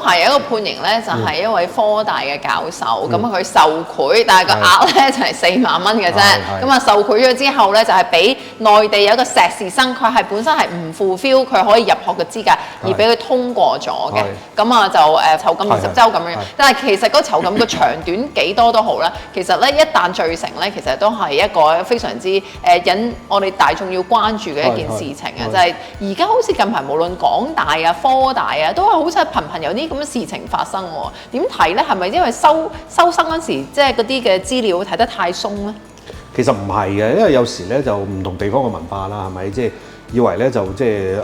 排有一個判刑咧，就係一位科大嘅教授，咁佢受賄，但係個額咧就係4萬蚊嘅啫。咁啊受賄咗之後咧，就係俾內地有一個碩士生，佢係本身係唔 fulfill 佢可以入學嘅資格，而俾佢通過咗嘅。咁啊就囚禁20週咁樣。但係其實嗰囚禁嘅長短幾多都好啦，其實咧一旦罪成咧，其實都係一個非常之引我哋大眾要關注嘅一件事情啊！就係而家好似近排無論港大啊、科大啊，都係好似頻頻有啲咁嘅事情發生喎。點睇咧？係咪因為收生嗰時即係嗰啲嘅資料睇得太鬆咧？其實唔係嘅，因為有時咧就唔同地方嘅文化啦，係咪？即係以為咧就即係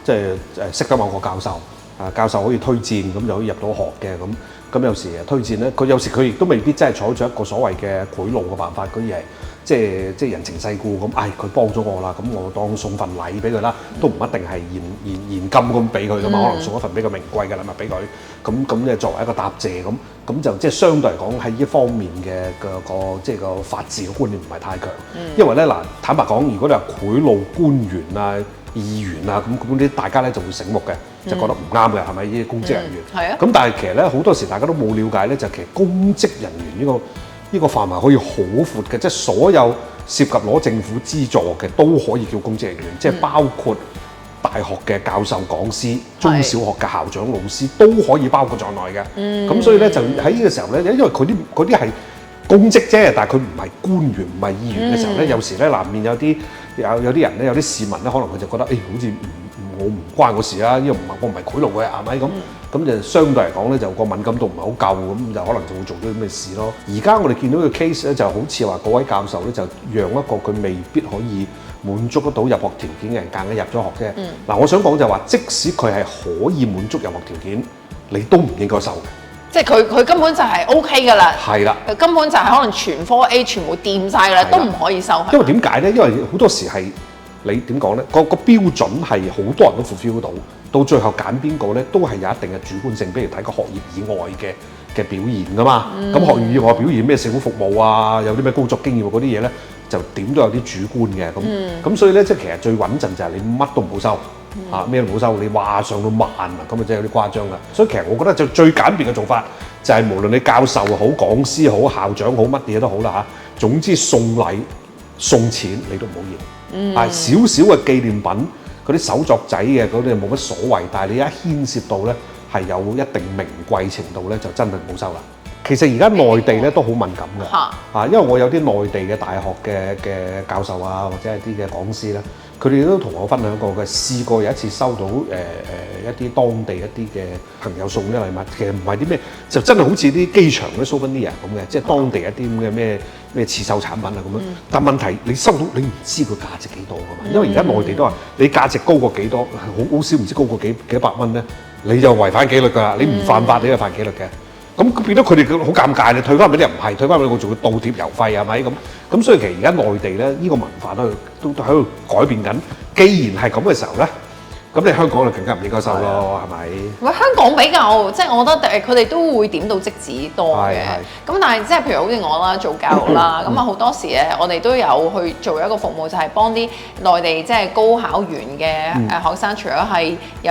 即係識得某個教授教授可以推薦咁就可以入到學嘅咁。咁有時推薦咧，佢有時佢亦都未必真係採取一個所謂嘅賄賂嘅辦法，佢而係即係人情世故咁，佢幫咗我啦，咁我當送份禮俾佢啦，都唔一定係現金咁俾佢噶嘛，可能送一份比較名貴嘅禮物俾佢，咁咧作為一個答謝咁就即係相對嚟講喺呢方面嘅即係個法治嘅觀念唔係太強，因為咧嗱坦白講，如果你話賄賂官員啊、議員啊咁啲大家咧就會醒目嘅。就覺得唔啱嘅，係咪呢啲公職人員？係啊。咁但係其實咧好多時大家都冇了解咧，就其實公職人員呢個範圍可以好闊嘅，即係所有涉及攞政府資助嘅都可以叫公職人員，即係包括大學嘅教授講師、中小學嘅校長老師都可以包括在內嘅。咁所以咧就喺呢個時候咧，因為佢啲係公職啫，但係佢唔係官員、唔係議員嘅時候咧，有時咧難免有啲人咧，有啲市民咧，可能佢就覺得好似我唔關我事啊，因為我唔係賄賂嘅，係咪咁就相對嚟講咧，就個敏感度唔係好夠，咁就可能就會做咗啲咩事咯。而家我哋見到嘅 case 咧，就好似話嗰位教授咧，就讓一個佢未必可以滿足得到入學條件嘅人夾硬入咗學啫。嗱，我想講就係話，即使佢係可以滿足入學條件，你都唔應該收嘅。即係佢根本就係 OK 㗎啦，係啦，根本就係可能全科 A 全部掂晒㗎啦，都唔可以收。因為點解咧？因為好多時係你點講咧？個標準係好多人都 fulfill 到最後揀邊個咧，都係有一定嘅主觀性。比如睇個學業以外嘅表現㗎嘛。咁學業以外表現咩社會服務啊，有啲咩工作經驗嗰啲嘢咧，就點都有啲主觀嘅。咁所以咧，即係其實最穩陣就係你乜都唔好收。咩都冇收，你話上到萬啊，咁啊真係有啲誇張啦。所以其實我覺得就最簡便嘅做法就係無論你教授好、講師好、校長好，乜嘢都好啦嚇。總之送禮送錢你都唔好要。少少嘅紀念品嗰啲手作仔嘅嗰啲冇乜所謂，但係你一牽涉到咧係有一定名貴程度咧，就真係唔好收啦。其實而家內地咧都好敏感嘅，因為我有啲內地嘅大學嘅教授啊，或者係啲嘅講師咧。佢哋都同我分享過嘅，試過有一次收到一啲當地一啲嘅朋友送啲禮物，其實唔係啲咩，就真係好似啲機場嗰啲 souvenir 咁嘅，即係當地一啲咁嘅咩刺繡產品啊咁樣。但問題你收到你唔知佢價值幾多㗎嘛，因為而家內地都話你價值高過幾多，好少唔知高過幾百蚊咧，你就違反紀律㗎啦。你唔犯法你就犯紀律嘅。咁變咗佢哋好尷尬，你退翻俾啲人唔係，退翻俾我仲要倒貼郵費係咪咁？所以其實而家內地咧呢個文化都喺度改變緊。既然係咁嘅時候咧，咁你香港就更加唔應該收咯，係咪？喂，香港比較即係我覺得佢哋都會點到即止多嘅。咁但係即係譬如好似我啦，做教育啦，咁啊好多時咧，我哋都有去做一個服務，就係幫啲內地即係高考完嘅學生，除咗係入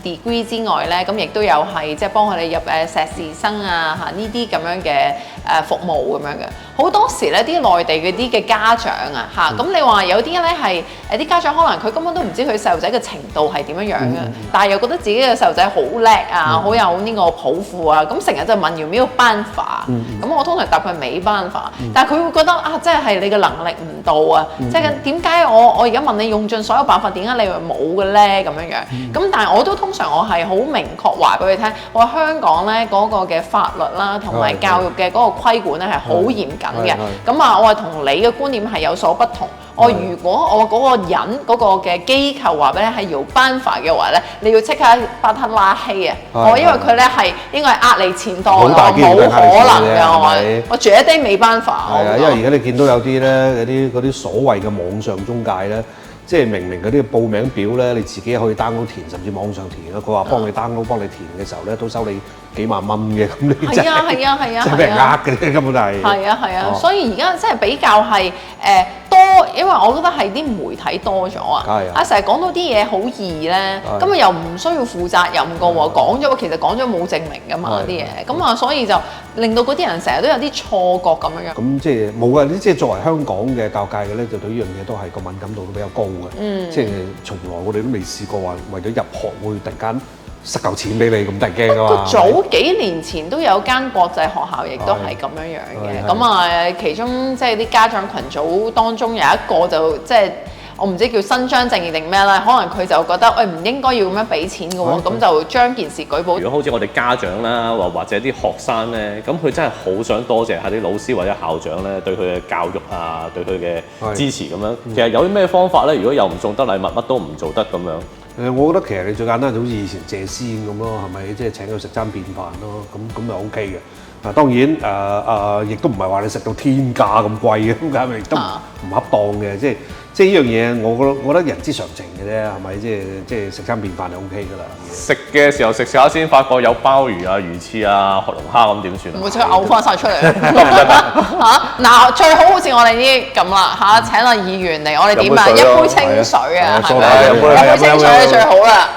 degree 之外咧，咁亦都有係即係幫佢哋入碩士生啊嚇呢啲咁樣嘅服務咁樣嘅。好多時咧，啲內地嗰啲嘅家長啊嚇，咁你話有啲咧係啲家長可能佢根本都唔知佢細路仔嘅程度係點樣樣嘅，但係又覺得自己嘅細路仔好叻啊，好有呢個抱負啊，咁成日就問有冇辦法，咁我通常答佢冇辦法，但係佢會覺得即係你嘅能力唔到啊，即係點解我而家問你用盡所有辦法，點解你會冇嘅咧咁樣樣？咁但係我都通常我係好明確話俾佢聽，我話香港咧嗰個嘅法律啦，同埋教育嘅嗰個規管咧係好嚴謹嘅，咁啊我話同你嘅觀念係有所不同。如果我嗰個人嗰個嘅機構話俾你係要頒發嘅話咧，你要即刻把他拉稀啊！因為佢咧係應該係呃你錢多，冇可能㗎，我絕對未頒發。係啊，因為而家你見到有啲咧嗰啲所謂嘅網上中介咧，即係明明嗰啲報名表咧，你自己可以 download 填，甚至網上填啦。佢話幫你 download、幫你填嘅時候咧，都收你幾萬蚊嘅，咁你真係真係俾人呃嘅，根本就係。係啊，所以而家即係比較係多因為我覺得係啲媒體多咗啊，成日講到啲嘢好易咧，咁啊又唔需要負責任個喎，講咗其實講咗冇證明噶嘛啲嘢，咁啊所以就令到嗰啲人成日都有啲錯覺咁樣。咁即係冇啊！即係作為香港嘅教界嘅咧，就對呢樣嘢都係個敏感度都比較高嘅。即係從來我哋都未試過話為咗入學會突然間塞嚿錢俾你咁，突然驚㗎嘛。早幾年前都有間國際學校，亦都係咁樣樣嘅。咁啊，其中即係啲家長群組當中有一個就即係。我唔知叫伸張正義定咩啦，可能佢就覺得唔應該要咁樣俾錢嘅喎，咁就將件事舉報。如果好似我哋家長啦，或者啲學生咧，咁佢真係好想多謝下啲老師或者校長咧，對佢嘅教育啊，對佢嘅支持咁樣。其實有啲咩方法咧？如果又唔送得禮物，乜都唔做得咁樣。我覺得其實你最簡單就好似以前謝師宴咁咯，係咪？即係請佢食餐便飯咯，咁就 OK 嘅。嗱當然亦都唔係話你食到天價咁貴嘅，咁梗係亦都唔恰當嘅，即係呢樣嘢，我覺得人之常情嘅啫，係咪？即係食餐便飯就 OK 㗎啦。食嘅時候食下先，發覺有鮑魚啊、魚翅啊、學龍蝦咁點算啊？唔會即刻嘔翻晒出嚟得唔得嚇？嗱，最好似我哋呢啲咁啦嚇，請個議員嚟，我哋點啊？一杯清水啊，係咪？一杯清水最好啦。